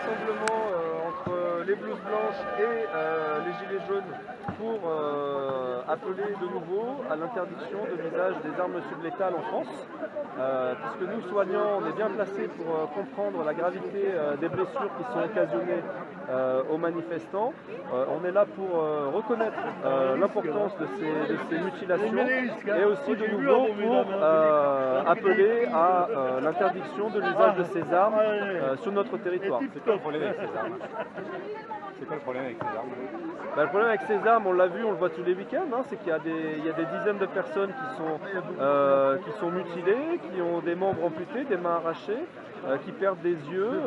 rassemblement entre les blouses blanches et les gilets jaunes pour appeler de nouveau à l'interdiction de l'usage des armes sublétales en France, puisque nous, soignants, on est bien placés pour comprendre la gravité des blessures qui sont occasionnées aux manifestants. On est là pour reconnaître l'importance de ces mutilations et aussi de nouveau pour appeler à l'interdiction de l'usage de ces armes sur notre territoire. C'est quoi le problème avec ces armes? C'est quoi le problème avec ces armes? Le problème avec ces armes, on l'a vu, on le voit tous les week-ends, hein, c'est qu'il y a des dizaines de personnes qui sont mutilées, qui ont des membres amputés, des mains arrachées, qui perdent des yeux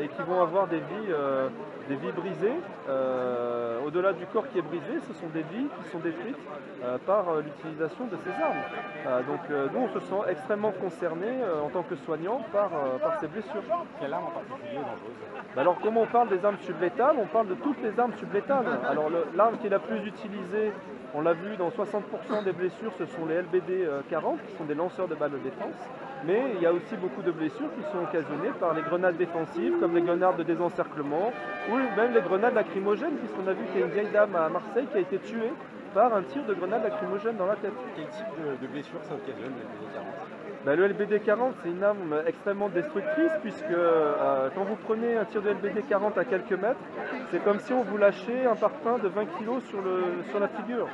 et qui vont avoir des vies brisées. Au-delà du corps qui est brisé, ce sont des vies qui sont détruites par l'utilisation de ces armes. Donc nous, on se sent extrêmement concernés en tant que soignants par ces blessures. Quelle arme en particulier est dangereuse? Alors, comment on parle des armes sublétales? On parle de toutes les armes sublétales. Alors, l'arme qui est la plus utilisée, on l'a vu dans 60% des blessures, ce sont les LBD 40, qui sont des lanceurs de balles de défense. Mais il y a aussi beaucoup de blessures qui sont occasionnées par les grenades défensives, comme les grenades de désencerclement, ou même les grenades lacrymogènes, puisqu'on a vu qu'il y a une vieille dame à Marseille qui a été tuée par un tir de grenade lacrymogène dans la tête. Quel type de blessure ça occasionne, le LBD 40? Le LBD 40, c'est une arme extrêmement destructrice, puisque quand vous prenez un tir de LBD 40 à quelques mètres, c'est comme si on vous lâchait un parpaing de 20 kg sur la figure.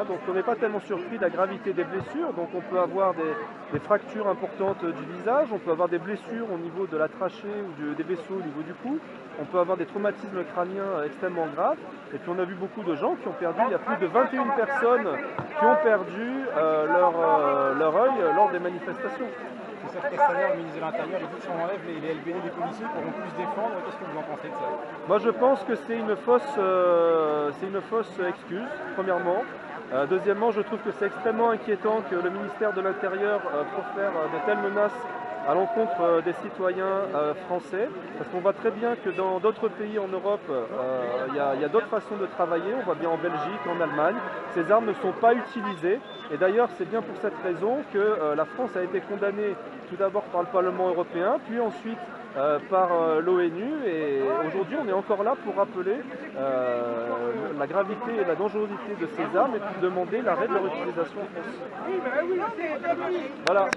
Donc on n'est pas tellement surpris de la gravité des blessures, donc on peut avoir des fractures importantes du visage, on peut avoir des blessures au niveau de la trachée ou des vaisseaux au niveau du cou, on peut avoir des traumatismes crâniens extrêmement graves, et puis on a vu beaucoup de gens qui ont perdu, il y a plus de 21 personnes qui ont perdu leur œil lors des manifestations. C'est ça que Castaner, le ministre de l'Intérieur, il dit que si on enlève les LBD des policiers, ils pourront plus se défendre. Qu'est-ce que vous en pensez de ça? Moi je pense que c'est une fausse excuse, premièrement. Deuxièmement, je trouve que c'est extrêmement inquiétant que le ministère de l'Intérieur profère de telles menaces à l'encontre des citoyens français, parce qu'on voit très bien que dans d'autres pays en Europe, il y a d'autres façons de travailler. On voit bien en Belgique, en Allemagne, ces armes ne sont pas utilisées. Et d'ailleurs, c'est bien pour cette raison que la France a été condamnée tout d'abord par le Parlement européen, puis ensuite par l'ONU. Et aujourd'hui, on est encore là pour rappeler la gravité et la dangerosité de ces armes et pour demander l'arrêt de leur utilisation en France. Voilà.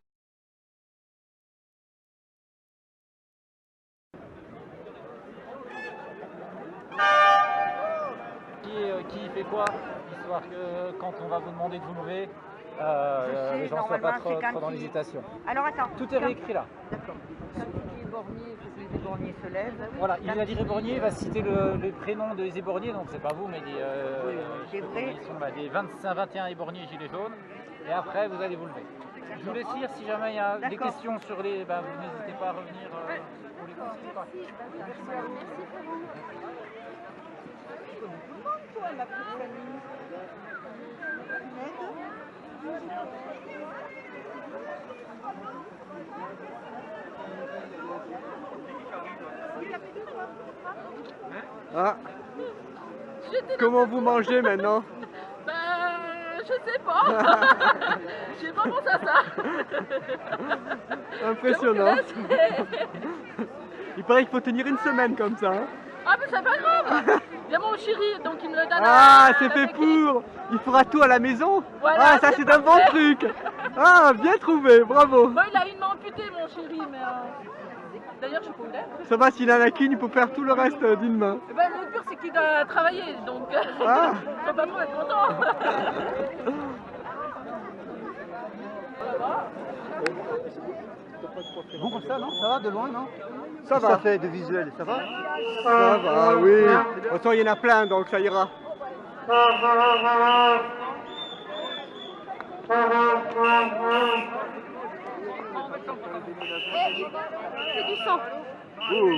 Qui fait quoi, histoire que quand on va vous demander de vous lever, les gens ne soient pas trop dans l'hésitation. Alors attends. Tout est réécrit là. D'accord. Quand il dit éborgné, il faut que les éborgnés se lèvent. Voilà, il va dire éborgné, il va citer les prénoms des éborgnés, donc c'est pas vous, mais ils sont des 21 éborgnés gilets jaunes, et après vous allez vous lever. Je vous laisse lire, si jamais il y a des questions sur les... vous n'hésitez pas à revenir pour les conseiller. Toi, ma petite famille. Ah. Comment vous mangez maintenant? Je sais pas. J'ai pas pensé à ça. Impressionnant. Il paraît qu'il faut tenir une semaine comme ça. Hein. Ah mais c'est pas grave. Il y a mon chéri, donc il me le donne. Ah, c'est fait pour. Il fera tout à la maison. Voilà, ah, ça c'est un bon truc. Ah, bien trouvé, bravo. Bon, il a une main amputée, mon chéri, mais d'ailleurs je suis pas ouvert. Ça va, s'il en a qu'une, il peut faire tout le reste d'une main. Le pire c'est qu'il doit travailler, donc ah. son patron va être content. Bon comme ça, non? Ça va de loin, non? Ça va. Ça fait de visuel, ça va? Ça va, oui. De toute façon, il y en a plein, donc ça ira. C'est du sang. Ouh.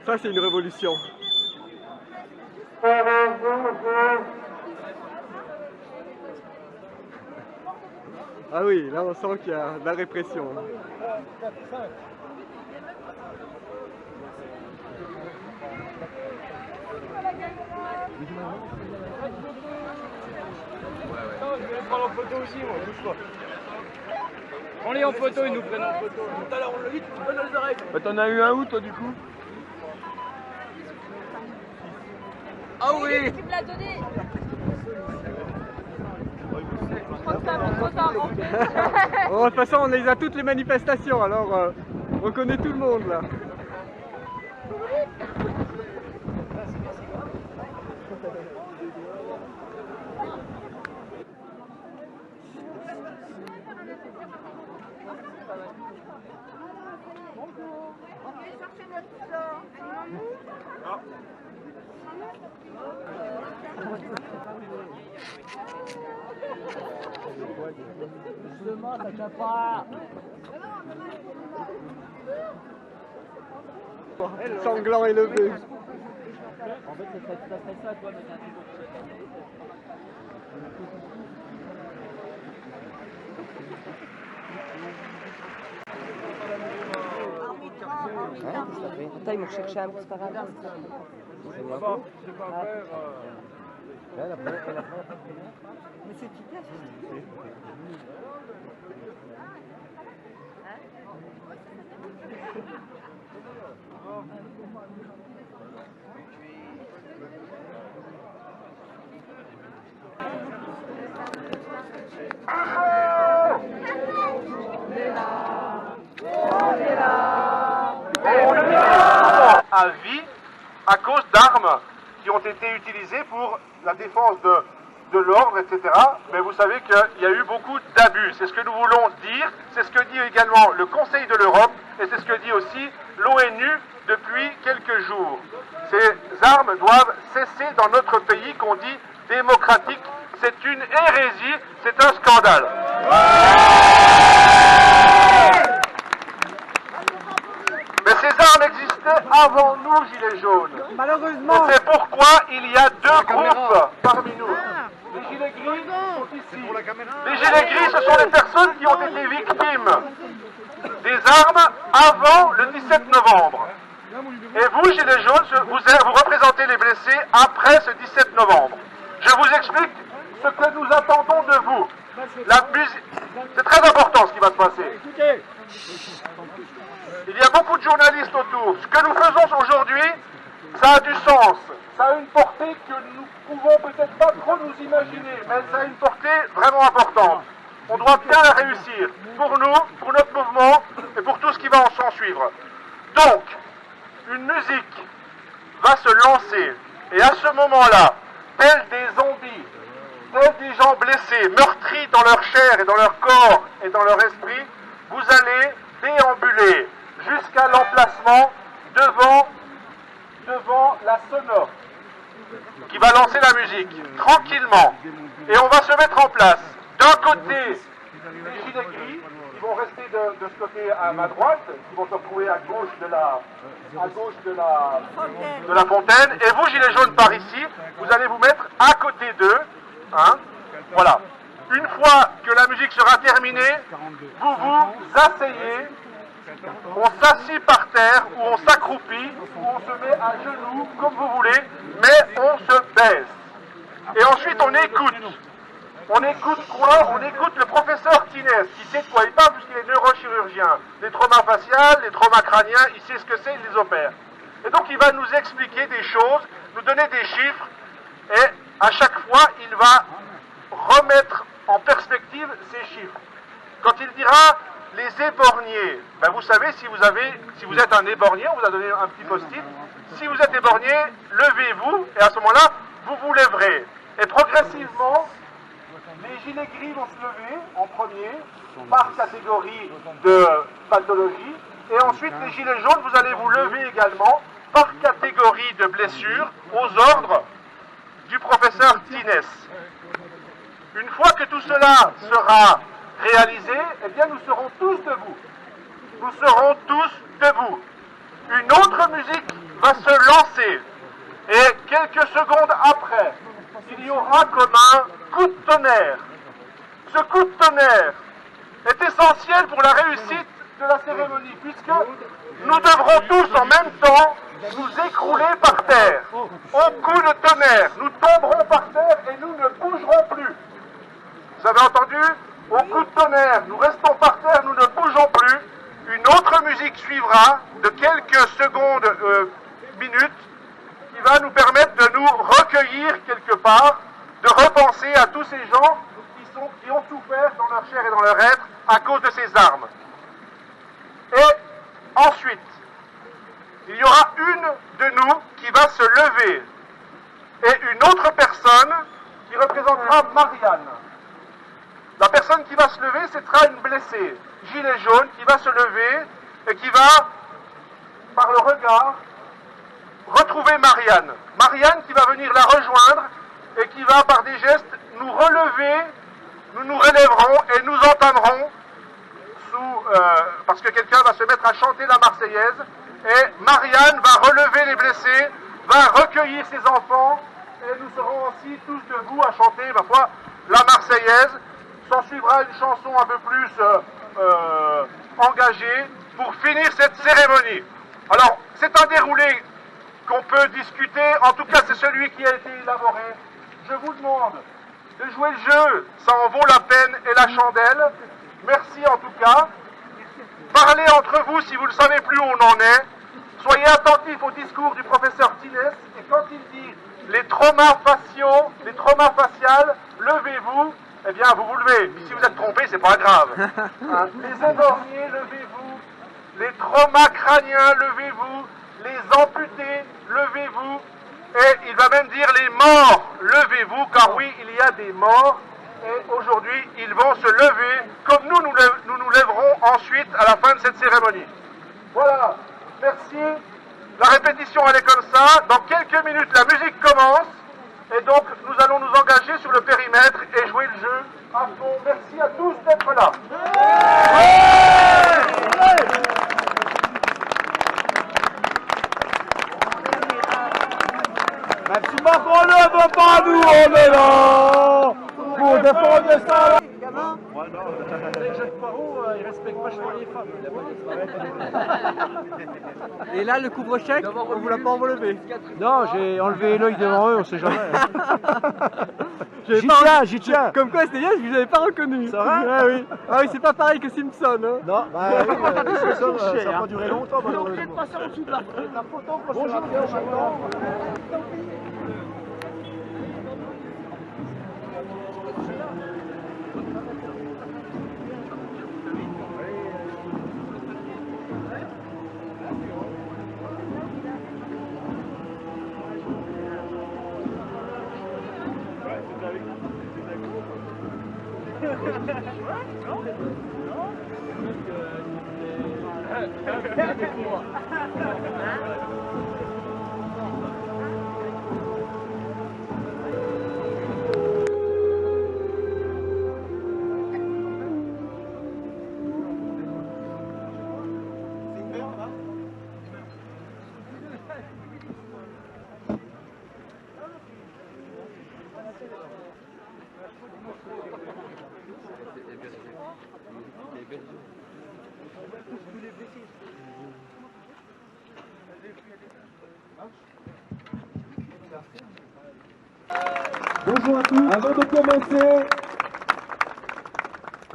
Ça, c'est une révolution. Ah oui, là on sent qu'il y a de la répression. Je vais prendre en photo aussi, moi, bouge pas. On est en photo, ils nous prennent en photo. Tout à l'heure, on l'a dit, tu peux nous arrêter. T'en as eu un où, toi, du coup? Ah oui. Tu me l'as donné. Je crois que ça monte trop tard en plus. Bon, de toute façon, on est à toutes les manifestations, alors on connaît tout le monde là. Justement, ça tient pas. Sanglant élevé. En fait, ça serait ça, toi, mais Attends, ils m'ont cherché un petit paragraphe. Monsieur Titas. À vie à cause d'armes qui ont été utilisées pour la défense de l'ordre, etc. Mais vous savez qu'il y a eu beaucoup d'abus. C'est ce que nous voulons dire, c'est ce que dit également le Conseil de l'Europe et c'est ce que dit aussi l'ONU depuis quelques jours. Ces armes doivent cesser dans notre pays qu'on dit démocratique. C'est une hérésie, c'est un scandale. Mais ces armes existaient avant nous, Gilets jaunes. Malheureusement. Et c'est pourquoi il y a deux groupes parmi nous. Les Gilets gris sont ici. Les Gilets gris, ce sont les personnes qui ont été victimes des armes avant le 17 novembre. Et vous, Gilets jaunes, vous représentez les blessés après ce 17 novembre. Je vous explique ce que nous attendons de vous. C'est très important ce qui va se passer. Il y a beaucoup de journalistes autour. Ce que nous faisons aujourd'hui, ça a du sens. Ça a une portée que nous pouvons peut-être pas trop nous imaginer, mais ça a une portée vraiment importante. On doit bien la réussir, pour nous, pour notre mouvement et pour tout ce qui va en s'en suivre. Donc, une musique va se lancer, et à ce moment-là, tels des zombies, tels des gens blessés, meurtris dans leur chair et dans leur corps et dans leur esprit, vous allez déambuler jusqu'à l'emplacement devant la sonore qui va lancer la musique, tranquillement. Et on va se mettre en place. D'un côté, les gilets gris, qui vont rester de ce côté à ma droite, qui vont se retrouver à gauche de la fontaine. Et vous, gilets jaunes par ici, vous allez vous mettre à côté d'eux. Hein, voilà. Une fois que la musique sera terminée, vous vous asseyez. On s'assied par terre, ou on s'accroupit, ou on se met à genoux, comme vous voulez, mais on se baisse. Et ensuite on écoute. On écoute quoi? On écoute le professeur Tinès, qui sait de quoi il parle, puisqu'il est neurochirurgien. Les traumas faciales, les traumas crâniens, il sait ce que c'est, il les opère. Et donc il va nous expliquer des choses, nous donner des chiffres, et à chaque fois il va remettre en perspective ces chiffres. Quand il dira les éborgnés, ben vous savez, si vous êtes un éborgné, on vous a donné un petit post-it, si vous êtes éborgné, levez-vous, et à ce moment-là, vous vous lèverez. Et progressivement, les gilets gris vont se lever en premier, par catégorie de pathologie, et ensuite les gilets jaunes, vous allez vous lever également, par catégorie de blessures, aux ordres du professeur Tinès. Une fois que tout cela sera réalisé, eh bien nous serons tous debout. Nous serons tous debout. Une autre musique va se lancer. Et quelques secondes après, il y aura comme un coup de tonnerre. Ce coup de tonnerre est essentiel pour la réussite de la cérémonie, puisque nous devrons tous en même temps nous écrouler par terre. Au coup de tonnerre, nous tomberons par terre et nous ne bougerons plus. Vous avez entendu? Au coup de tonnerre, nous restons par terre, nous ne bougeons plus. Une autre musique suivra de quelques secondes, minutes. qui va nous permettre de nous recueillir quelque part, de repenser à tous ces gens qui ont souffert dans leur chair et dans leur être à cause de ces armes. Et ensuite, il y aura une de nous qui va se lever et une autre personne qui représentera Marianne. La personne qui va se lever, ce sera une blessée, gilet jaune, qui va se lever et qui va, par le regard, retrouver Marianne. Marianne qui va venir la rejoindre et qui va, par des gestes, nous relever, nous nous relèverons et nous entamerons parce que quelqu'un va se mettre à chanter la Marseillaise et Marianne va relever les blessés, va recueillir ses enfants et nous serons aussi tous debout à chanter, ma foi, la Marseillaise. S'en suivra une chanson un peu plus engagée pour finir cette cérémonie. Alors, c'est un déroulé qu'on peut discuter, en tout cas c'est celui qui a été élaboré. Je vous demande de jouer le jeu, ça en vaut la peine et la chandelle. Merci en tout cas. Parlez entre vous si vous ne savez plus où on en est. Soyez attentifs au discours du professeur Tines et quand il dit les traumas faciaux, les traumas faciales, levez-vous, eh bien vous vous levez. Si vous êtes trompé, c'est pas grave. Hein? Les éborgnés, levez-vous. Les traumas crâniens, levez-vous. Les amputés, levez-vous. Et il va même dire les morts, levez-vous, car oui, il y a des morts. Et aujourd'hui, ils vont se lever, comme nous nous lèverons ensuite à la fin de cette cérémonie. Voilà, merci. La répétition, elle est comme ça. Dans quelques minutes, la musique commence. Et donc, nous allons nous engager sur le périmètre et jouer le jeu à fond. Merci à tous d'être là. Merci beaucoup, on ne veut pas, nous, on est là pour défendre ça. Jacques Parot, il respecte vachement les femmes. Et là, le couvre-chèque, on vous l'a pas enlevé. Non, j'ai enlevé l'œil devant eux, on sait jamais. J'y tiens. Comme quoi, c'était bien, je vous avais pas reconnu. Ça va? Ah oui. Ah oui, c'est pas pareil que Simpson. Hein. Non, bah oui, Simpson, ça n'a pas duré longtemps, malheureusement. On passer en dessous de la photo pour se rappeler au chantant. Bonjour à tous. Avant de commencer,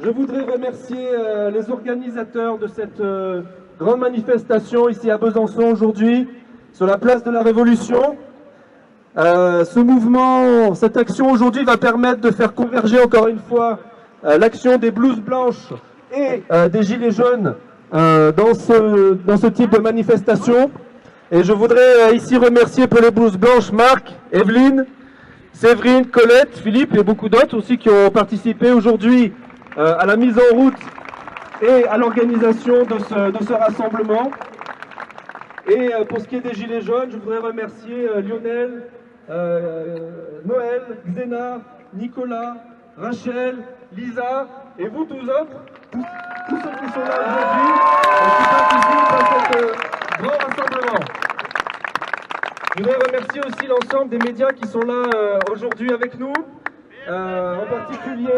je voudrais remercier les organisateurs de cette grande manifestation ici à Besançon aujourd'hui, sur la place de la Révolution. Ce mouvement, cette action aujourd'hui va permettre de faire converger encore une fois l'action des blouses blanches et des gilets jaunes dans ce type de manifestation. Et je voudrais ici remercier pour les blouses blanches Marc, Evelyne, Séverine, Colette, Philippe et beaucoup d'autres aussi qui ont participé aujourd'hui à la mise en route et à l'organisation de ce rassemblement. Et pour ce qui est des Gilets jaunes, je voudrais remercier Lionel, Noël, Xena, Nicolas, Rachel, Lisa et vous tous autres, tous ceux qui sont là aujourd'hui et qui participent à ce grand rassemblement. Je voudrais remercier aussi l'ensemble des médias qui sont là aujourd'hui avec nous, en particulier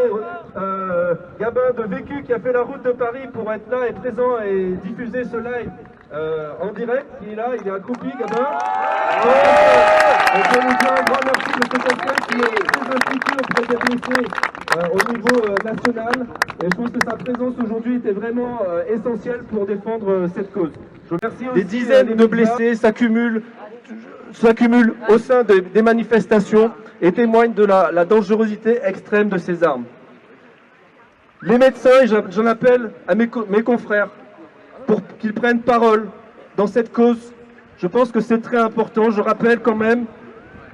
Gabin de Vécu qui a fait la route de Paris pour être là et présent et diffuser ce live en direct. Il est là, il est accroupi, Gabin. Et je vous dis un grand merci de ce quelqu'un qui est très impliqué auprès des blessés au niveau national. Et je pense que sa présence aujourd'hui était vraiment essentielle pour défendre cette cause. Je remercie aussi des dizaines de blessés s'accumulent s'accumulent au sein des manifestations et témoignent de la dangerosité extrême de ces armes. Les médecins, et j'en appelle à mes confrères, pour qu'ils prennent parole dans cette cause. Je pense que c'est très important. Je rappelle quand même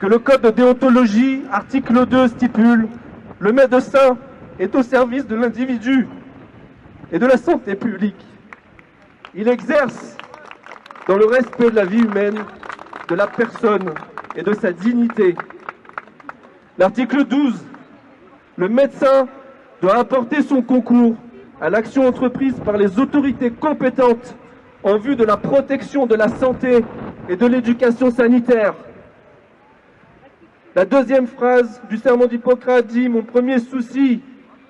que le code de déontologie, article 2, stipule « Le médecin est au service de l'individu et de la santé publique. Il exerce dans le respect de la vie humaine, de la personne et de sa dignité. » L'article 12, le médecin doit apporter son concours à l'action entreprise par les autorités compétentes en vue de la protection de la santé et de l'éducation sanitaire. La deuxième phrase du serment d'Hippocrate dit « Mon premier souci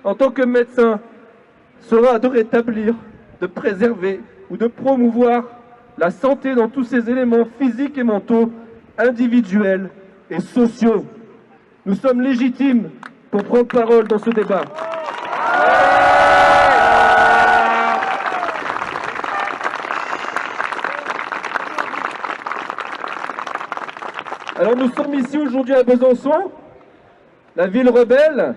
en tant que médecin sera de rétablir, de préserver ou de promouvoir la santé dans tous ses éléments physiques et mentaux, individuels et sociaux. » Nous sommes légitimes pour prendre parole dans ce débat. Alors nous sommes ici aujourd'hui à Besançon, la ville rebelle,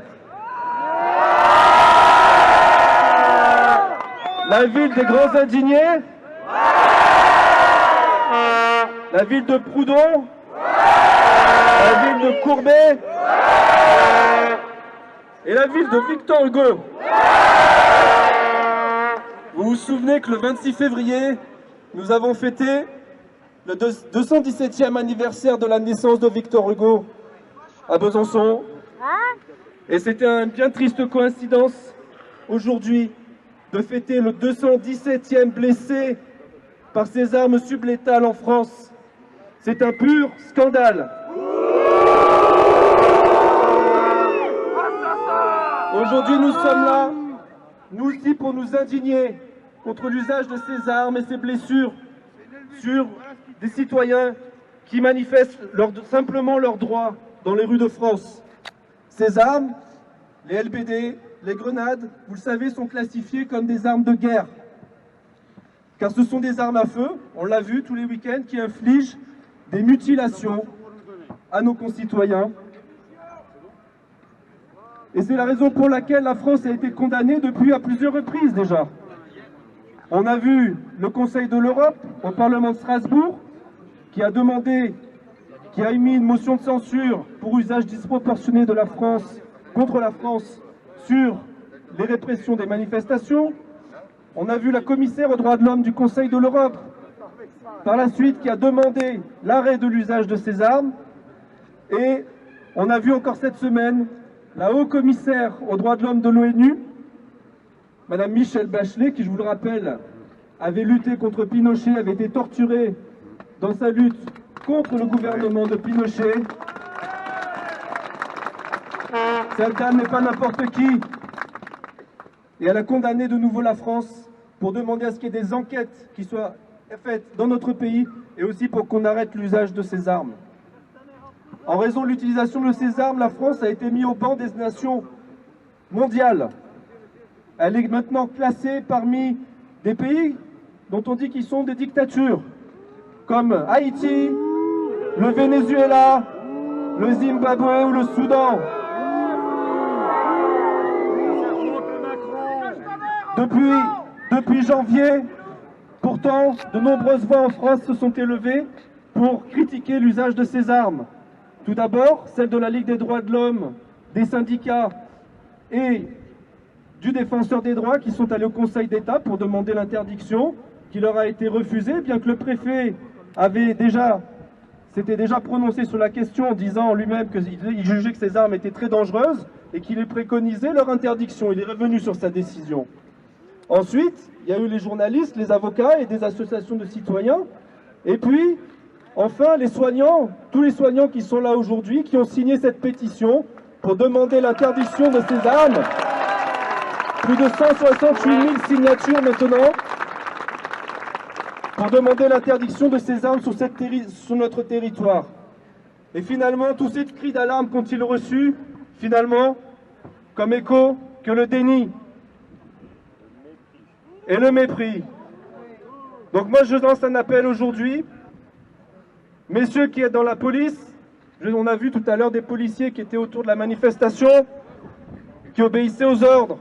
la ville des grands indignés, la ville de Proudhon, la ville de Courbet et la ville de Victor Hugo. Vous vous souvenez que le 26 février, nous avons fêté le 217e anniversaire de la naissance de Victor Hugo à Besançon. Et c'était une bien triste coïncidence aujourd'hui de fêter le 217e blessé par ces armes sublétales en France. C'est un pur scandale. Aujourd'hui, nous sommes là, nous aussi, pour nous indigner contre l'usage de ces armes et ces blessures sur des citoyens qui manifestent simplement leurs droits dans les rues de France. Ces armes, les LBD, les grenades, vous le savez, sont classifiées comme des armes de guerre. Car ce sont des armes à feu, on l'a vu tous les week-ends, qui infligent des mutilations à nos concitoyens. Et c'est la raison pour laquelle la France a été condamnée depuis à plusieurs reprises déjà. On a vu le Conseil de l'Europe au Parlement de Strasbourg qui a émis une motion de censure pour usage disproportionné de la France contre la France sur les répressions des manifestations. On a vu la commissaire aux droits de l'homme du Conseil de l'Europe par la suite qui a demandé l'arrêt de l'usage de ces armes. Et on a vu encore cette semaine la haut-commissaire aux droits de l'homme de l'ONU, Madame Michelle Bachelet, qui, je vous le rappelle, avait lutté contre Pinochet, avait été torturée dans sa lutte contre le gouvernement de Pinochet. Cette dame n'est pas n'importe qui. Et elle a condamné de nouveau la France pour demander à ce qu'il y ait des enquêtes qui soient faites dans notre pays et aussi pour qu'on arrête l'usage de ces armes. En raison de l'utilisation de ces armes, la France a été mise au banc des nations mondiales. Elle est maintenant classée parmi des pays dont on dit qu'ils sont des dictatures, comme Haïti, le Venezuela, le Zimbabwe ou le Soudan. Depuis janvier, pourtant, de nombreuses voix en France se sont élevées pour critiquer l'usage de ces armes. Tout d'abord, celle de la Ligue des droits de l'homme, des syndicats et du défenseur des droits qui sont allés au Conseil d'État pour demander l'interdiction, qui leur a été refusée, bien que le préfet s'était déjà prononcé sur la question en disant lui-même qu'il jugeait que ces armes étaient très dangereuses et qu'il ait préconisé leur interdiction. Il est revenu sur sa décision. Ensuite, il y a eu les journalistes, les avocats et des associations de citoyens. Et puis, enfin, les soignants, tous les soignants qui sont là aujourd'hui, qui ont signé cette pétition pour demander l'interdiction de ces armes. Plus de 168 000 signatures maintenant pour demander l'interdiction de ces armes sur notre territoire. Et finalement, tous ces cris d'alarme qu'ont-ils reçus, finalement, comme écho, que le déni et le mépris. Donc moi, je lance un appel aujourd'hui Messieurs qui êtes dans la police, on a vu tout à l'heure des policiers qui étaient autour de la manifestation, qui obéissaient aux ordres.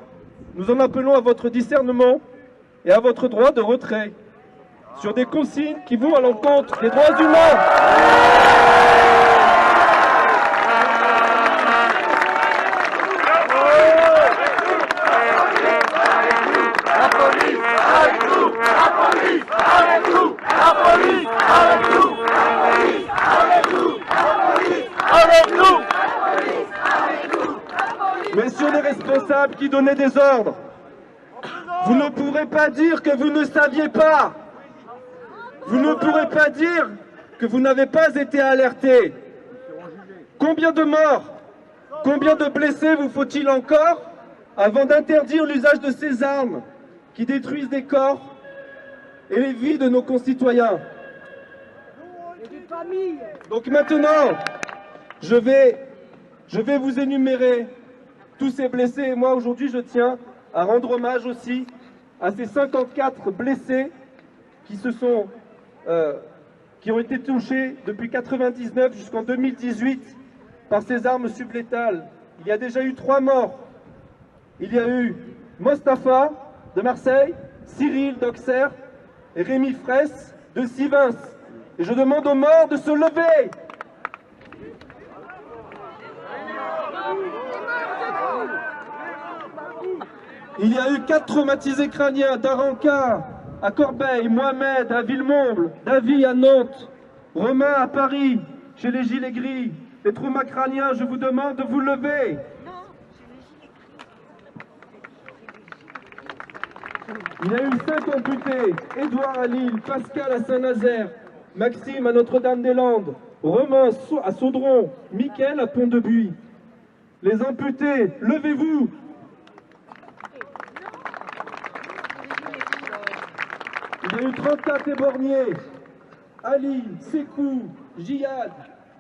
Nous en appelons à votre discernement et à votre droit de retrait sur des consignes qui vont à l'encontre des droits humains. La police avec nous, la police avec nous, la police avec nous, la police avec nous, la police avec nous. Messieurs les responsables qui donnaient des ordres, vous ne pourrez pas dire que vous ne saviez pas. Vous ne pourrez pas dire que vous n'avez pas été alerté. Combien de morts, combien de blessés vous faut-il encore avant d'interdire l'usage de ces armes qui détruisent des corps et les vies de nos concitoyens? Donc maintenant, je vais vous énumérer tous ces blessés. Et moi, aujourd'hui, je tiens à rendre hommage aussi à ces 54 blessés qui ont été touchés depuis 1999 jusqu'en 2018 par ces armes sublétales. Il y a déjà eu 3 morts. Il y a eu Mostafa de Marseille, Cyril d'Auxerre et Rémi Fraisse de Sivins. Et je demande aux morts de se lever. Il y a eu 4 traumatisés crâniens d'Aranca à Corbeil, Mohamed à Villemomble, David à Nantes, Romain à Paris, chez les Gilets Gris. Les traumas crâniens, je vous demande de vous lever. Il y a eu 5 amputés, Édouard à Lille, Pascal à Saint-Nazaire, Maxime à Notre-Dame-des-Landes, Romain à Saudron, Mickaël à Pont-de-Buis. Les amputés, levez-vous. Il y a eu 34 éborgnés, Ali, Sekou, Jihad,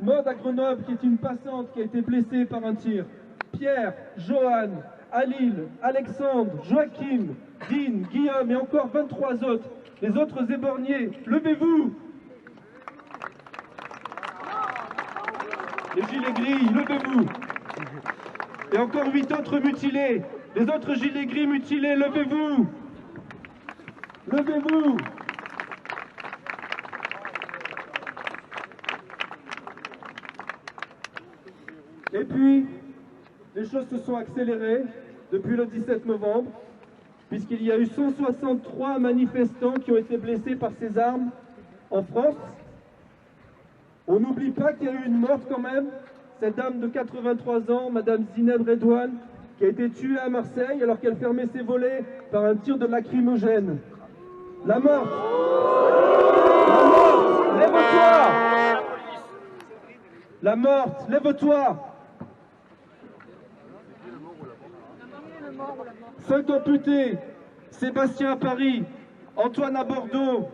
Maud à Grenoble qui est une passante qui a été blessée par un tir, Pierre, Johan, Alil, Alexandre, Joachim, Dean, Guillaume et encore 23 autres. Les autres éborgnés, levez-vous. Les gilets gris, levez-vous. Et encore 8 autres mutilés. Les autres gilets gris mutilés, levez-vous. Levez-vous. Et puis, les choses se sont accélérées depuis le 17 novembre, puisqu'il y a eu 163 manifestants qui ont été blessés par ces armes en France. On n'oublie pas qu'il y a eu une morte quand même, cette dame de 83 ans, Madame Zineb Redouane, qui a été tuée à Marseille alors qu'elle fermait ses volets par un tir de lacrymogène. La morte. La morte, lève-toi. La morte, lève-toi. 5 amputés, Sébastien à Paris, Antoine à Bordeaux,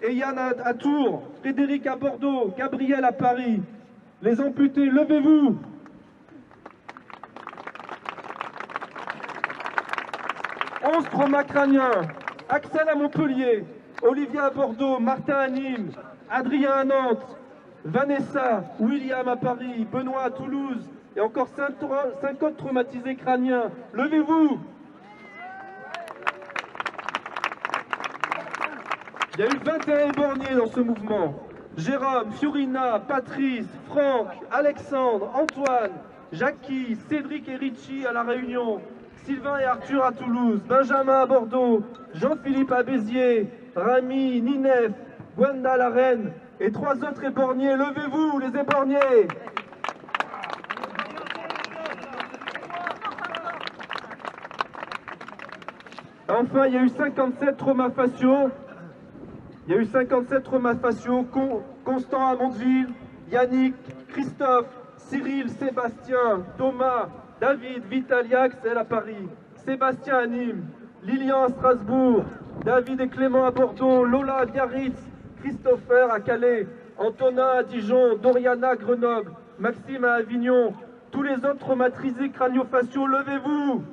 Eyane à Tours, Frédéric à Bordeaux, Gabriel à Paris. Les amputés, levez-vous. « 11 traumas crâniens, Axel à Montpellier, Olivier à Bordeaux, Martin à Nîmes, Adrien à Nantes, Vanessa, William à Paris, Benoît à Toulouse et encore 50 traumatisés crâniens. Levez-vous. Il y a eu 21 éborgnés dans ce mouvement. Jérôme, Fiorina, Patrice, Franck, Alexandre, Antoine, Jackie, Cédric et Richie à La Réunion, Sylvain et Arthur à Toulouse, Benjamin à Bordeaux, Jean-Philippe à Béziers, Rami, Ninef, Gwenda à La Reine et 3 autres éborgnés. Levez-vous les éborgnés. Enfin, il y a eu 57 traumas faciaux. Il y a eu 57 traumas faciaux. Constant à Mondeville, Yannick, Christophe, Cyril, Sébastien, Thomas, David, Vitaly, Axel à Paris, Sébastien à Nîmes, Lilian à Strasbourg, David et Clément à Bordeaux, Lola à Biarritz, Christopher à Calais, Antonin à Dijon, Doriana à Grenoble, Maxime à Avignon. Tous les autres traumatisés crânio-faciaux, levez-vous.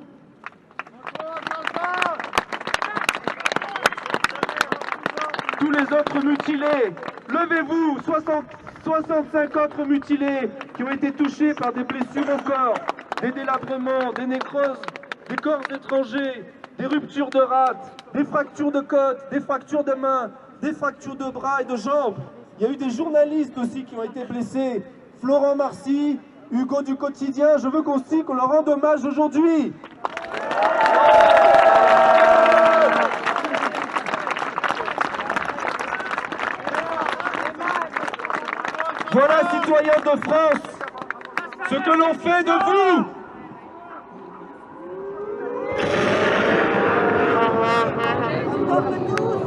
Tous les autres mutilés, levez-vous. 65 autres mutilés qui ont été touchés par des blessures au corps, des délabrements, des nécroses, des corps étrangers, des ruptures de rate, des fractures de côte, des fractures de mains, des fractures de bras et de jambes. Il y a eu des journalistes aussi qui ont été blessés. Florent Marcy, Hugo du Quotidien, je veux qu'on leur rende hommage aujourd'hui. Voilà, citoyens de France, ce que l'on fait de vous.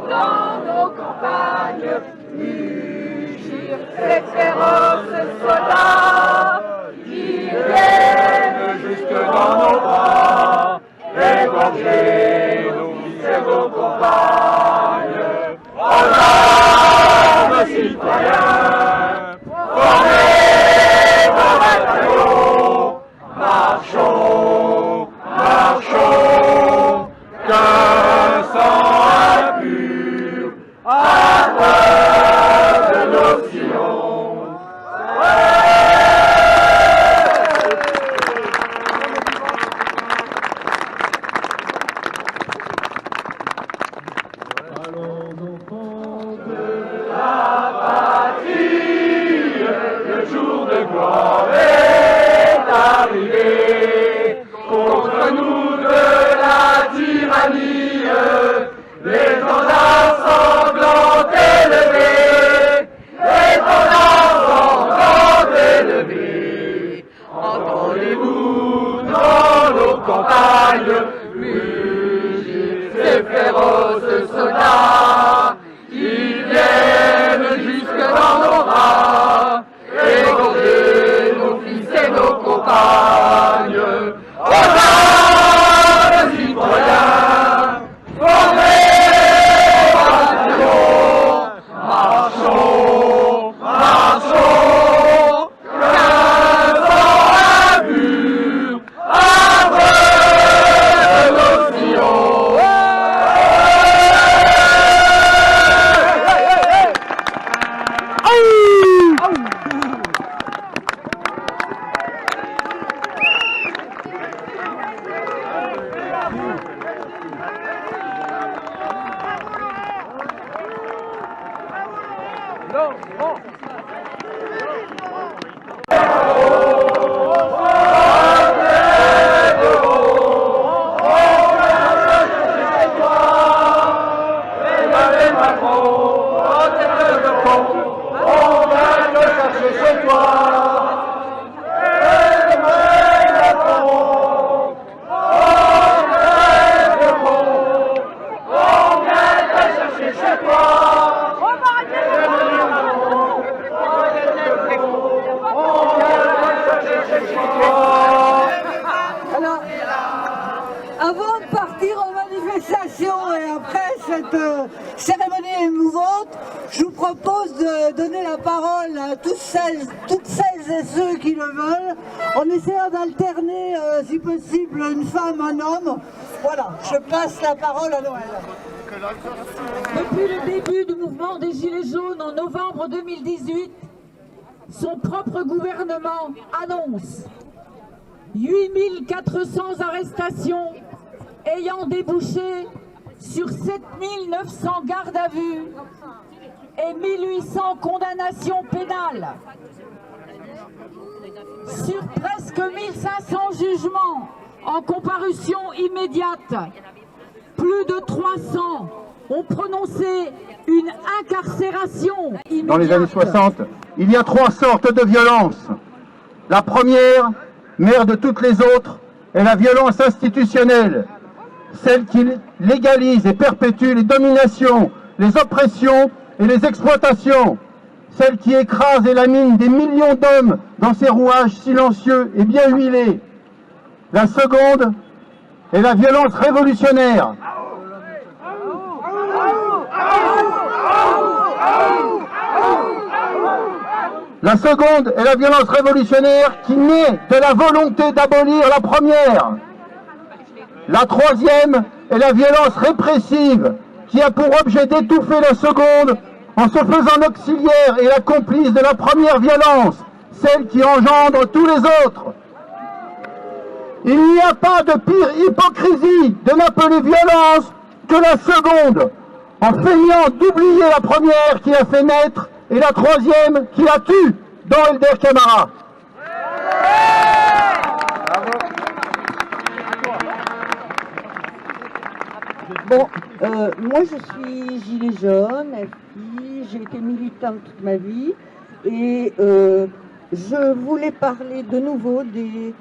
Dans nos campagnes, mugir ces féroces soldats qui viennent jusque dans nos bras, égorger nos fils et nos compagnes. En armes, citoyens, formez vos bataillons, marchons, marchons, qu'un sang impur à de nos sillons. Allons enfants De la patrie, le jour de gloire est arrivé. Contre nous de la tyrannie, l'étendard sanglant élevé, l'étendard sanglant élevé. Entendez-vous dans nos campagnes mugir ces féroces soldats qui viennent jusque dans nos bras, égorger nos fils et nos compagnes. Aux armes, citoyens, formez bataillons, marchons, marchons, qu'un sang impur abreuve nos sillons. Alors, avant de partir en manifestation et après cette cérémonie émouvante, je vous propose de donner la parole à toutes celles et ceux qui le veulent, en essayant d'alterner, si possible, une femme, un homme. Voilà, je passe la parole à Noël. Depuis le début du mouvement des Gilets jaunes en novembre 2018, son propre gouvernement annonce 8400 arrestations ayant débouché sur 7900 gardes à vue et 1800 condamnations pénales. Sur presque 1500 jugements en comparution immédiate, plus de 300 ont prononcé une incarcération immédiate. Dans les années 60, il y a trois sortes de violences. La première, mère de toutes les autres, est la violence institutionnelle, celle qui légalise et perpétue les dominations, les oppressions et les exploitations, celle qui écrase et lamine des millions d'hommes dans ses rouages silencieux et bien huilés. La seconde est la violence révolutionnaire. La seconde est la violence révolutionnaire qui naît de la volonté d'abolir la première. La troisième est la violence répressive qui a pour objet d'étouffer la seconde en se faisant auxiliaire et la complice de la première violence, celle qui engendre tous les autres. Il n'y a pas de pire hypocrisie de l'appeler violence que la seconde, en feignant d'oublier la première qui a fait naître et la troisième qui la tue dans Elder Camara. Bon, moi je suis gilet jaune, FI, j'ai été militante toute ma vie et je voulais parler de nouveau des...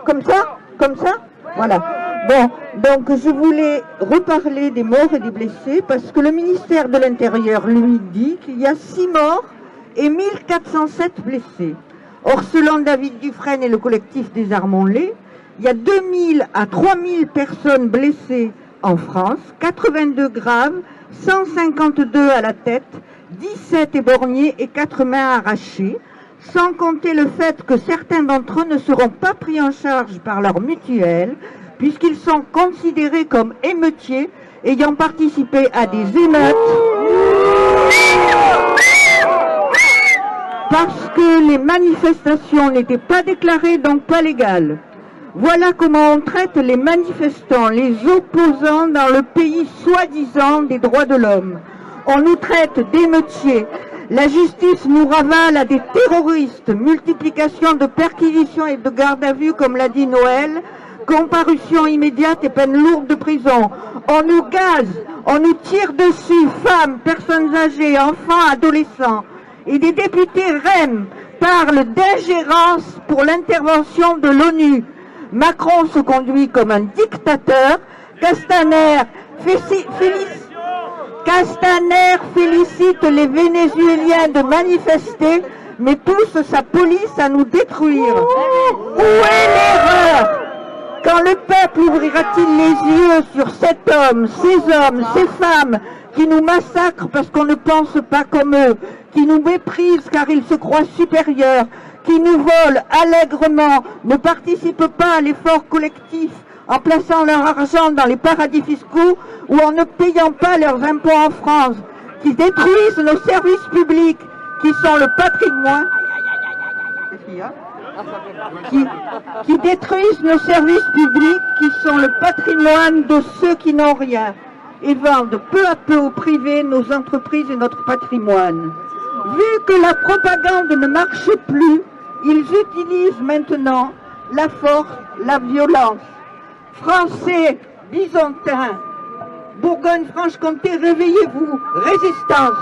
Comme ça, voilà. Bon, donc je voulais reparler des morts et des blessés parce que le ministère de l'Intérieur lui dit qu'il y a 6 morts et 1407 blessés. Or, selon David Dufresne et le collectif Désarmons-les, il y a 2000 à 3000 personnes blessées en France, 82 graves, 152 à la tête, 17 éborgnés et 4 mains arrachées, sans compter le fait que certains d'entre eux ne seront pas pris en charge par leur mutuelle, puisqu'ils sont considérés comme émeutiers ayant participé à des émeutes, parce que les manifestations n'étaient pas déclarées, donc pas légales. Voilà comment on traite les manifestants, les opposants dans le pays soi-disant des droits de l'homme. On nous traite d'émeutiers. La justice nous ravale à des terroristes. Multiplication de perquisitions et de garde à vue, comme l'a dit Noël. Comparution immédiate et peine lourde de prison. On nous gaze, on nous tire dessus, femmes, personnes âgées, enfants, adolescents. Et des députés REM parlent d'ingérence pour l'intervention de l'ONU. Macron se conduit comme un dictateur. Castaner félicite les Vénézuéliens de manifester, mais pousse sa police à nous détruire. Où est l'erreur? Quand le peuple ouvrira-t-il les yeux sur cet homme, ces femmes qui nous massacrent parce qu'on ne pense pas comme eux, qui nous méprisent car ils se croient supérieurs, qui nous volent allègrement, ne participent pas à l'effort collectif en plaçant leur argent dans les paradis fiscaux ou en ne payant pas leurs impôts en France, qui détruisent nos services publics, qui sont le patrimoine, qui détruisent nos services publics, qui sont le patrimoine de ceux qui n'ont rien, et vendent peu à peu au privé nos entreprises et notre patrimoine. Vu que la propagande ne marche plus, ils utilisent maintenant la force, la violence. Français, Byzantins, Bourgogne-Franche-Comté, réveillez-vous, résistance.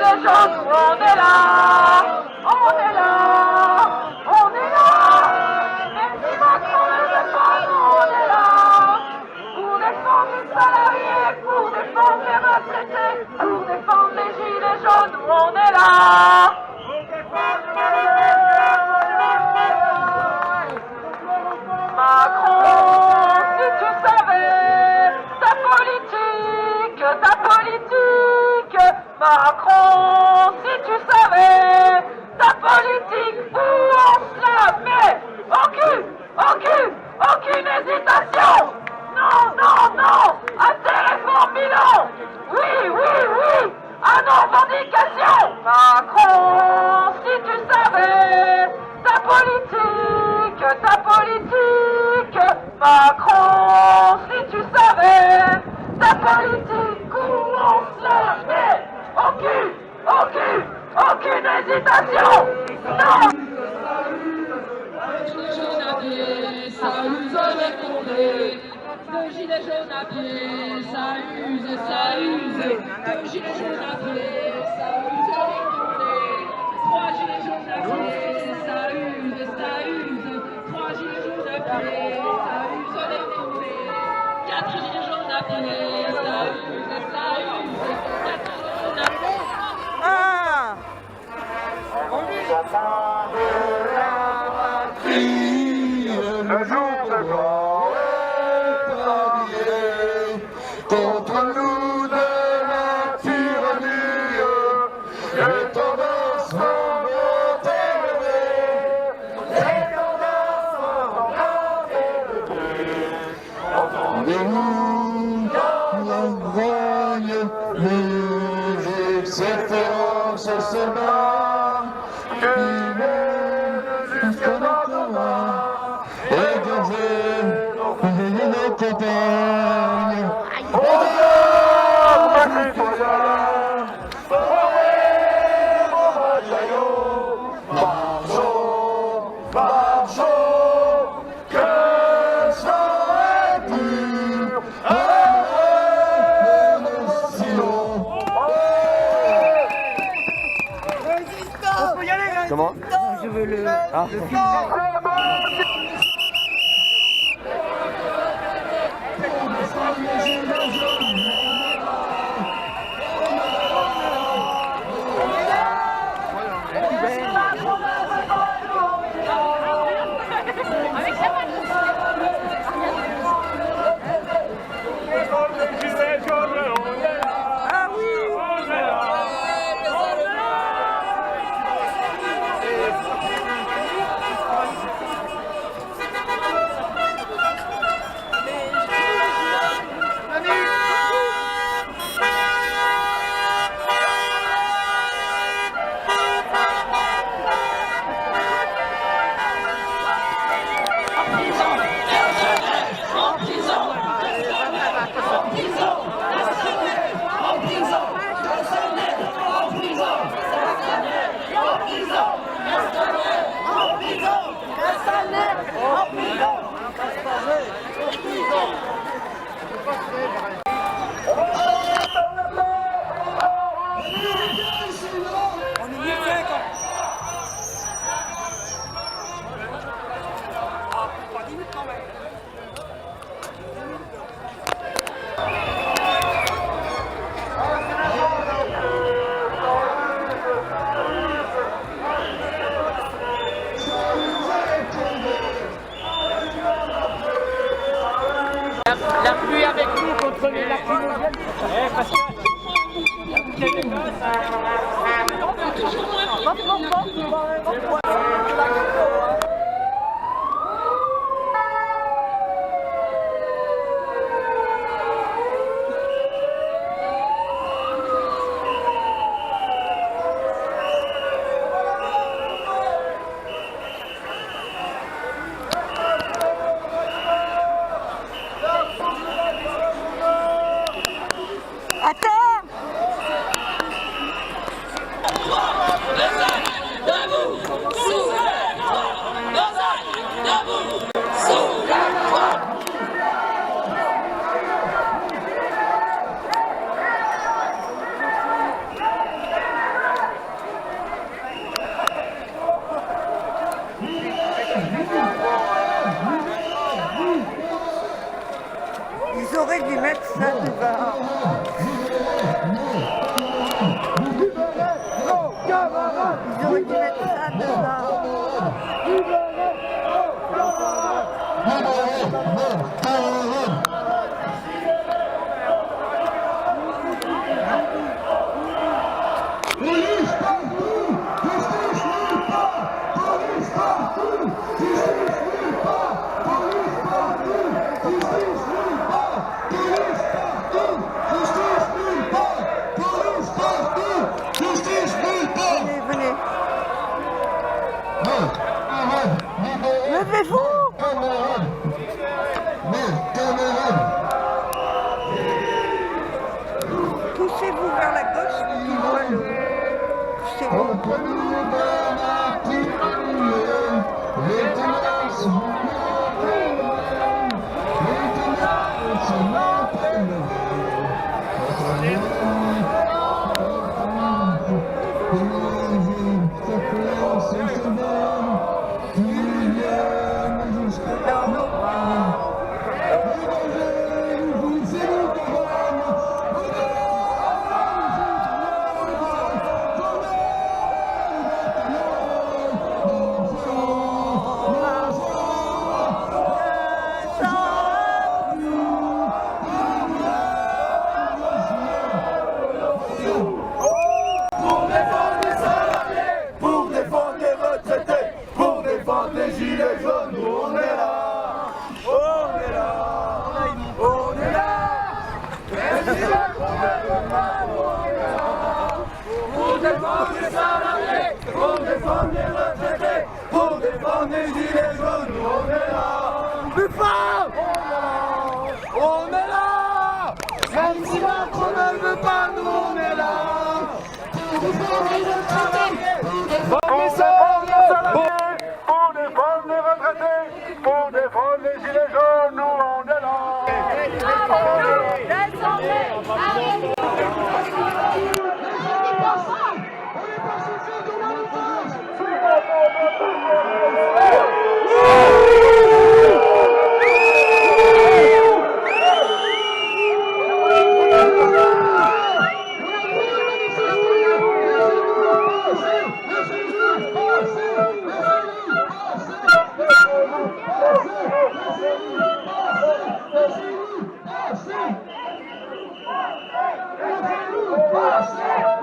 gilets jaunes, on est là, on est là, on est là. Même si Macron ne veut pas, on est là. Pour défendre les salariés, pour défendre les retraités, pour défendre les gilets jaunes, on est là. Macron, si tu savais ta politique, Macron, si tu savais ta politique, où on se la met, aucune hésitation, non, à tes réformes bilan, oui, à nos revendications, Macron, si tu savais ta politique, Macron, si tu savais ta politique, où on se la met, aucune hésitation, non. Gilets jaunes à pied, ça use les condés. De gilets jaunes à pied, ça use. De gilets jaunes à pied, ça use les condés. 3 gilets jaunes à pied, ça use. 3 gilets jaunes à pied, ça use les condés. 4 gilets jaunes à pied, ça use. 4 gilets jaunes à pied. Le jour de gloire est habillé contre nous de la tyrannie. Les tendances vont élever, les tendances vont élever. Entendez-nous la grogne, les expériences se battent, qui mènent jusqu'à notre main. Égorger nos compagnes. Regarde, ma citoyen, formez vos bataillons. Marchons, que le sang est pur. Arrêtez le silence. Résistants. On peut y aller, là. Comment? Je veux le film. Ils auraient dû mettre ça devant. Ils auraient dû mettre ça devant. Police partout, justice nulle part, police partout, justice nulle part, police partout, justice nulle part, police partout, justice nulle part, police partout, justice nulle part. Venez, venez. Levez-vous. Poussez-vous vers la gauche pour qu'ils voient le... Poussez-vous. On est là! Même si Macron ne le veut pas, nous on est là! Pour défendre les retraités! Pour défendre les retraités! Pour défendre les gilets jaunes, nous on est là!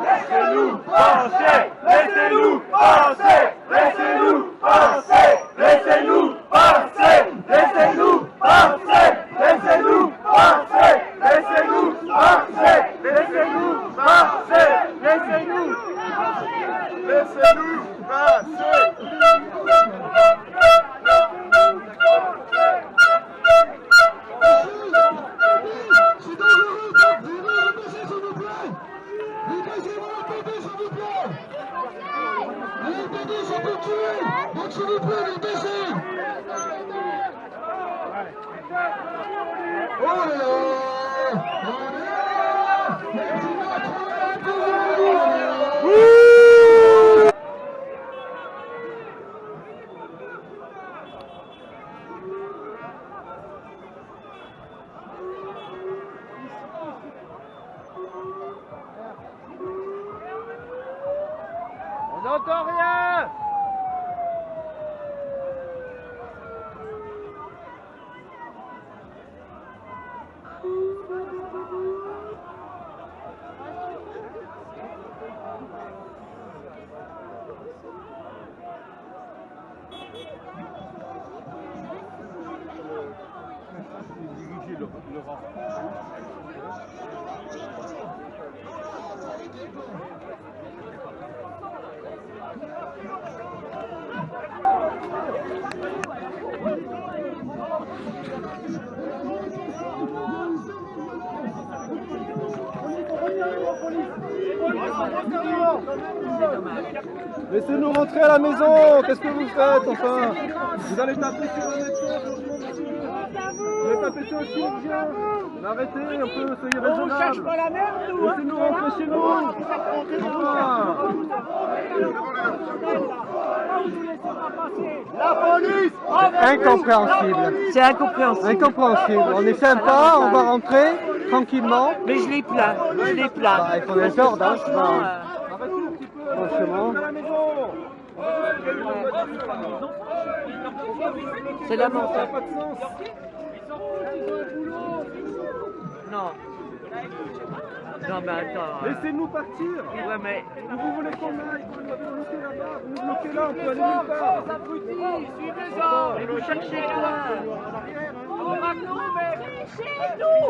Laissez-nous penser, laissez-nous penser, laissez-nous penser, laissez-nous penser, laissez-nous penser, laissez-nous penser, laissez-nous penser, laissez-nous penser, laissez-nous On n'entend rien. Laissez-nous rentrer à la maison. Qu'est-ce que vous faites, enfin? Vous allez taper sur un médecin, vous allez taper sur un chirurgien. Arrêtez un peu, soyez raisonnable. On cherche pas la merde, nous. Laissez-nous rentrer chez nous. Enfin. La police. Incompréhensible. C'est incompréhensible. Incompréhensible. On est sympa, on va rentrer tranquillement. Mais je les plains, je les plains. Bah, il faut des ordres, hein. Franchement, Franchement. c'est lamentable. Non. Non, mais attends. Laissez-nous partir. Ouais, mais. Où vous voulez qu'on aille? Vous nous bloquez là-bas, vous nous bloquez là, on peut aller nulle part. Mais vous cherchez quoi? Chez-nous.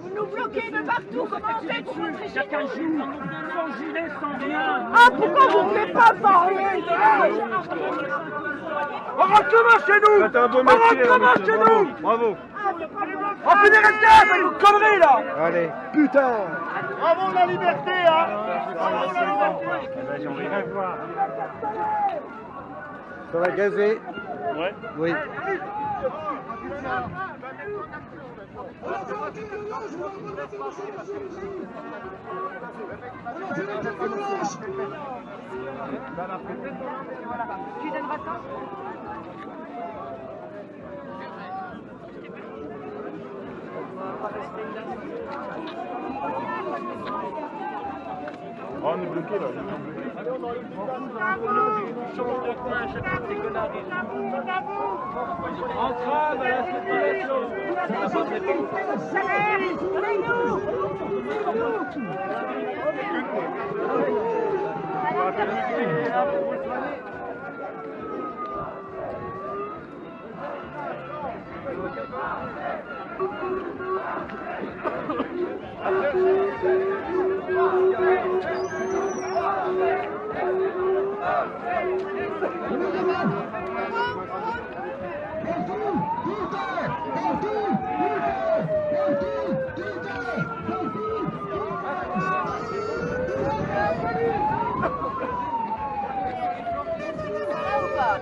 Vous nous bloquez de partout, comment on fait pour rentrer chez nous? Sans gilet, sans rien. Ah, pourquoi vous ne voulez pas parler? On rentre comment chez nous? Faites un beau métier, comment chez nous? Bravo. On fait des restés, c'est une connerie là. Allez. Putain. Bravo la liberté, hein. Bravo la liberté. J'irai voir. Ça va gazer. Ouais. Oui. Oh, on est bloqué là. Entrave à la circulation.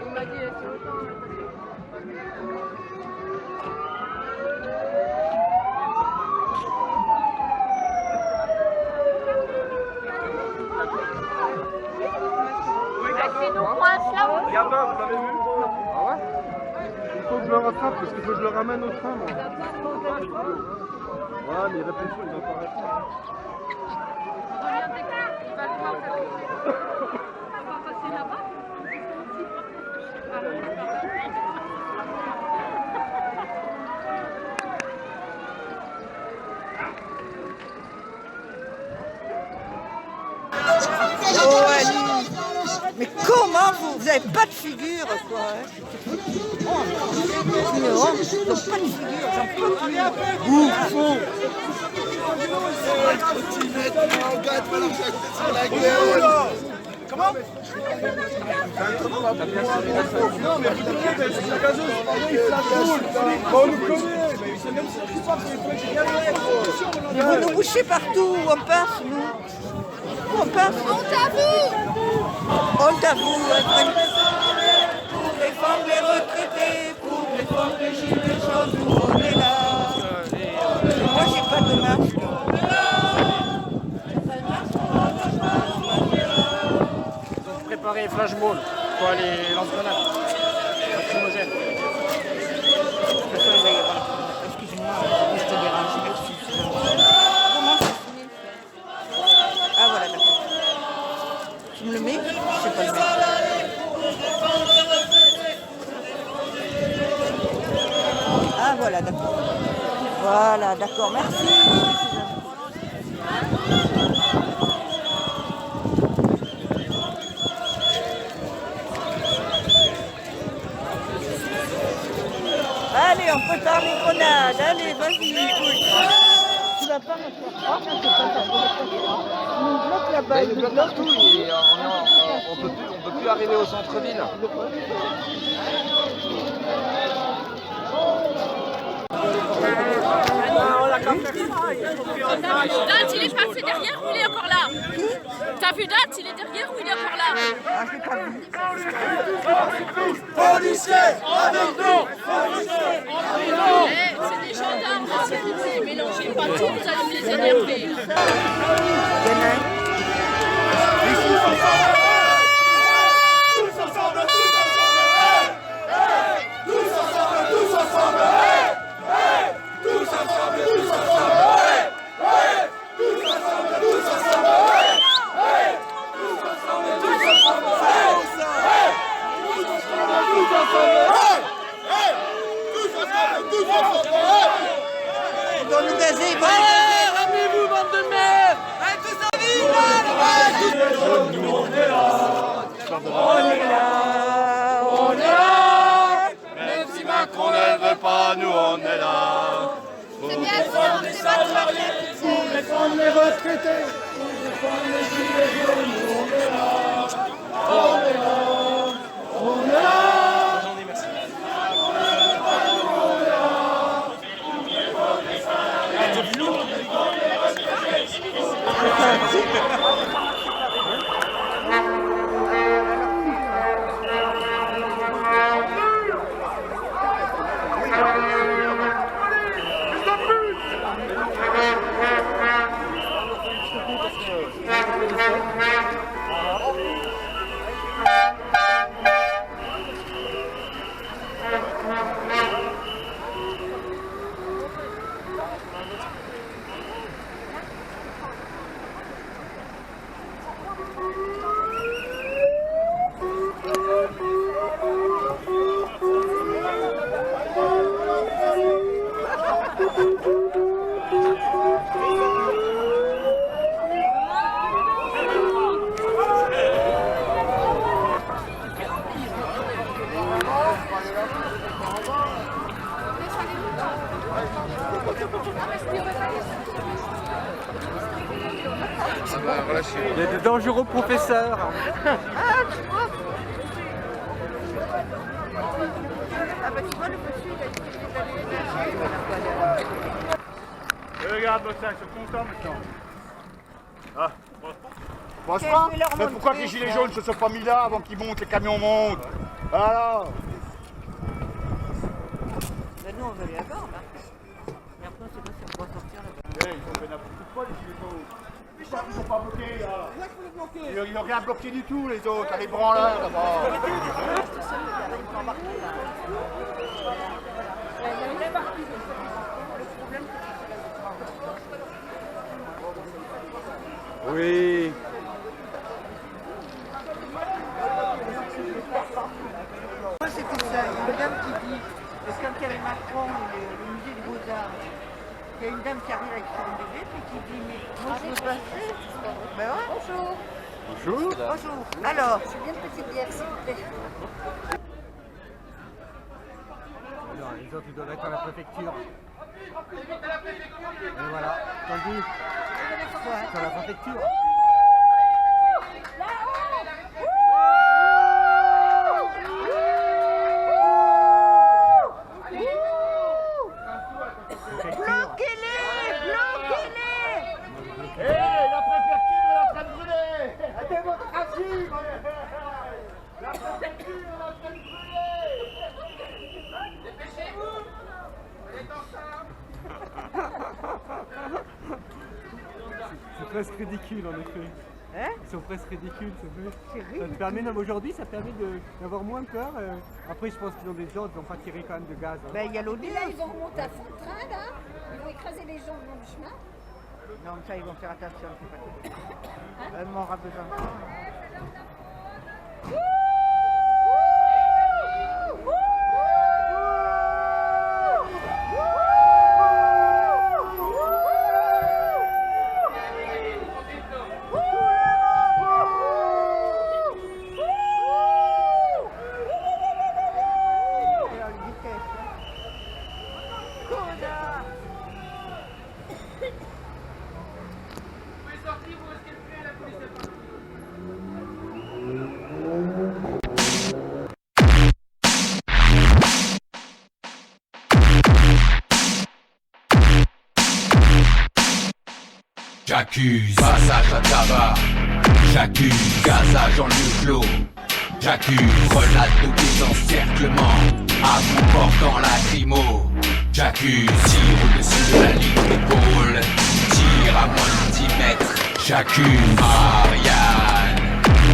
Il m'a dit, c'est autant. Nous coince là. Gabin, vous l'avez vu? Ah ouais? Il faut que je le rattrape parce qu'il faut que je le ramène au train, moi. Ouais, mais réfléchis, il va pas rester. Il va le voir. On va passer là-bas. Oh, Alice. Mais comment vous avez pas de figure, quoi, hein? Oh, mais oh, ils n'ont pas de figure, j'en peux plus. Bouffon. Comment? Non mais vous devez être la gazeuse, il se la roule. On nous connaît, mais c'est même si l'histoire c'est une fois que j'ai gagné. Mais vous nous bouchez partout, où on passe, nous. Où on passe? On t'avoue. On t'avoue, hein. Pour les femmes, les retraités, pour les femmes, les gilets jaunes, nous on est là. Moi j'ai pas de masque. Préparer les flashballs, quoi, les lance-grenades. Lacrymogènes. Excusez-moi, je te dérange, je m'excuse. Comment ça se met? Ah voilà, d'accord. Tu me le mets? Je sais pas le mettre. Ah voilà, d'accord. Voilà, d'accord, merci. Allez, on peut faire les grenades. Allez, vas-y. Tu vas pas me faire croire que c'est pas ta provocation. On nous bloque là-bas. Il nous bloque partout. On peut plus arriver au centre-ville. Date, il est passé derrière ou il est encore là? T'as vu Date, il est derrière ou il est encore là? Ah, je l'ai pas vu. Policiers, avec nous. Eh, c'est des gendarmes, c'est sécurité. Mélangez pas tout, vous allez me les énerver. doit nous gazer. Ramenez-vous, bande de merde! Allez, tous en ville, là! On est là, même si Macron ne veut pas, nous on est là. Pour défendre les salariés, pour défendre les retraités, pour défendre les gilets jaunes, nous on est là. On est là, on est là. Il y a de dangereux professeurs. Ah bah tu vois le monsieur, il a dit qu'il allait nager. Regarde le sac, ils sont contents maintenant. Ah, pense pas. Mais pourquoi que les gilets jaunes ne se sont pas mis là avant qu'ils montent, les camions montent? Voilà. Ben nous on veut aller là-bas, là. Mais après on sait pas si on pourra sortir là-bas. Ils ont fait n'importe quoi les gilets jaunes. Ils sont pas bloqués là. Ils n'ont rien bloqué du tout les autres, les branleurs là-bas. Oui. Moi c'est tout ça, il y a une dame qui dit, parce que quand il y avait Macron, le musée des Beaux-Arts, il y a une dame qui arrive avec son bébé et qui dit, mais moi je veux passer. Ben ouais. Bonjour. Bonjour. Bonjour. Alors. Je veux bien une petite bière s'il vous plaît. Non, les autres ils doivent être à la préfecture. Et voilà, entendu. C'est à la préfecture. Bloquez-les! Bloquez-les! Hé, la préfecture est en train de brûler! La démocratie! La préfecture est en train de brûler! Dépêchez-vous! Elle est en retard! C'est presque ridicule en effet. Hein? Ils sont presque ridicules, c'est vrai. C'est Ça te ridicule. permet, aujourd'hui, ça permet d'avoir moins peur. Après, je pense qu'ils ont des ordres, ils n'ont pas tiré quand même de gaz. Hein. Ben il y a l'autre. Et là, ils vont remonter à fond de train, là. Ils vont écraser les gens le long du chemin. Non, mais ça, ils vont faire attention. On aura besoin. J'accuse passage à tabac, j'accuse gazage en lieu clos, j'accuse grenade de désencerclement, à bout portant lacrymo, j'accuse tir au-dessus de la ligne d'épaule, tir à moins de 10 mètres, j'accuse Marianne,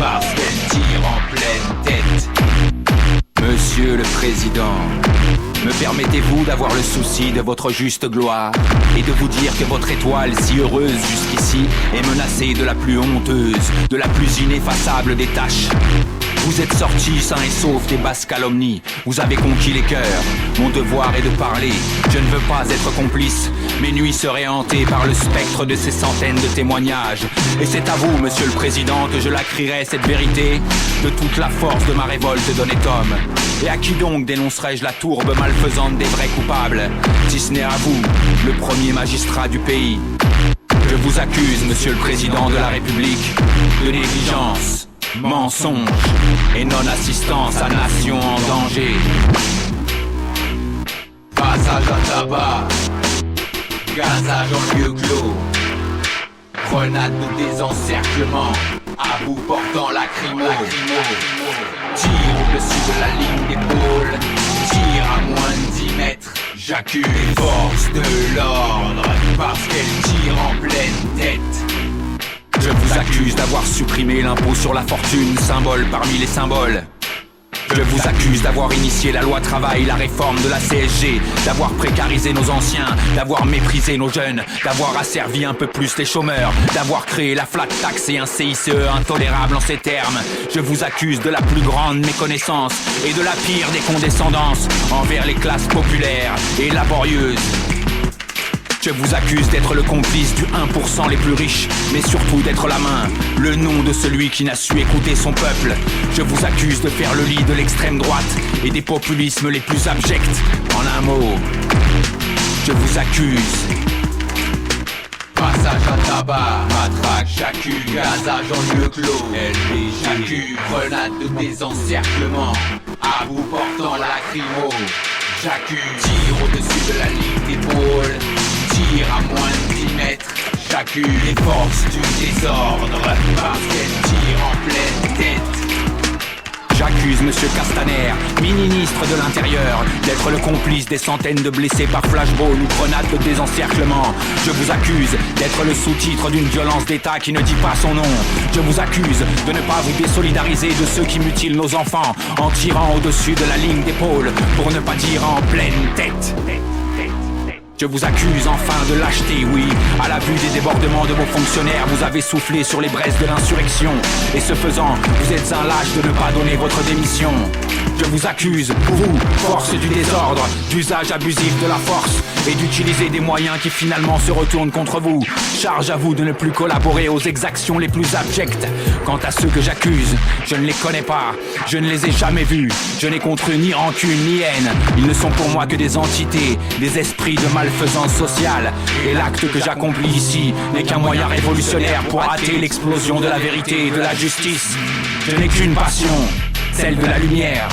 parce qu'elle tire en pleine tête. Monsieur le Président, me permettez-vous d'avoir le souci de votre juste gloire et de vous dire que votre étoile si heureuse jusqu'ici est menacée de la plus honteuse, de la plus ineffaçable des tâches. Vous êtes sortis sains et saufs des basses calomnies. Vous avez conquis les cœurs. Mon devoir est de parler. Je ne veux pas être complice. Mes nuits seraient hantées par le spectre de ces centaines de témoignages. Et c'est à vous, monsieur le président, que je la crierai cette vérité de toute la force de ma révolte d'honnête homme. Et à qui donc dénoncerai-je la tourbe malfaisante des vrais coupables, si ce n'est à vous, le premier magistrat du pays? Je vous accuse, monsieur le président de la République, de négligence, mensonge et non-assistance à nation en danger. Passage à tabac, gazage en lieu clos, grenade de désencerclement, à bout portant lacrymo, tir au-dessus de la ligne d'épaule, tir à moins de 10 mètres, j'accuse les forces de l'ordre, parce qu'elles tirent en pleine tête. Je vous accuse d'avoir supprimé l'impôt sur la fortune, symbole parmi les symboles. Je vous accuse d'avoir initié la loi travail, la réforme de la CSG, d'avoir précarisé nos anciens, d'avoir méprisé nos jeunes, d'avoir asservi un peu plus les chômeurs, d'avoir créé la flat tax et un CICE intolérable en ces termes. Je vous accuse de la plus grande méconnaissance et de la pire des condescendances envers les classes populaires et laborieuses. Je vous accuse d'être le complice du 1% les plus riches, mais surtout d'être la main, le nom de celui qui n'a su écouter son peuple. Je vous accuse de faire le lit de l'extrême droite et des populismes les plus abjects. En un mot, je vous accuse. Passage à tabac, matraque, j'accuse, gazage en lieu clos, LP, j'accuse, grenade de désencerclement, à bout portant lacrymo, j'accuse, tir au-dessus de la ligne d'épaule, tir à moins de 10 mètres, j'accuse les forces du désordre, parce qu'elles tirent en pleine tête. J'accuse monsieur Castaner, ministre de l'Intérieur, d'être le complice des centaines de blessés par flashball ou grenade de désencerclement. Je vous accuse d'être le sous-titre d'une violence d'État qui ne dit pas son nom. Je vous accuse de ne pas vous désolidariser de ceux qui mutilent nos enfants en tirant au-dessus de la ligne d'épaule, pour ne pas dire en pleine tête. Je vous accuse enfin de lâcheté, oui. À la vue des débordements de vos fonctionnaires, vous avez soufflé sur les braises de l'insurrection. Et ce faisant, vous êtes un lâche de ne pas donner votre démission. Je vous accuse, vous, force du désordre, d'usage abusif de la force et d'utiliser des moyens qui finalement se retournent contre vous. Charge à vous de ne plus collaborer aux exactions les plus abjectes. Quant à ceux que j'accuse, je ne les connais pas, je ne les ai jamais vus. Je n'ai contre eux ni rancune ni haine. Ils ne sont pour moi que des entités, des esprits de malfaisance sociale. Et l'acte que j'accomplis ici n'est qu'un moyen révolutionnaire pour hâter l'explosion de la vérité et de la justice. Je n'ai qu'une passion, celle de la lumière,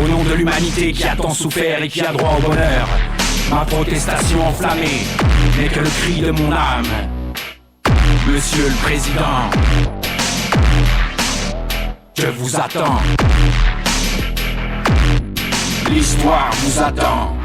au nom de l'humanité qui a tant souffert et qui a droit au bonheur. Ma protestation enflammée n'est que le cri de mon âme. Monsieur le Président, je vous attends. L'histoire vous attend.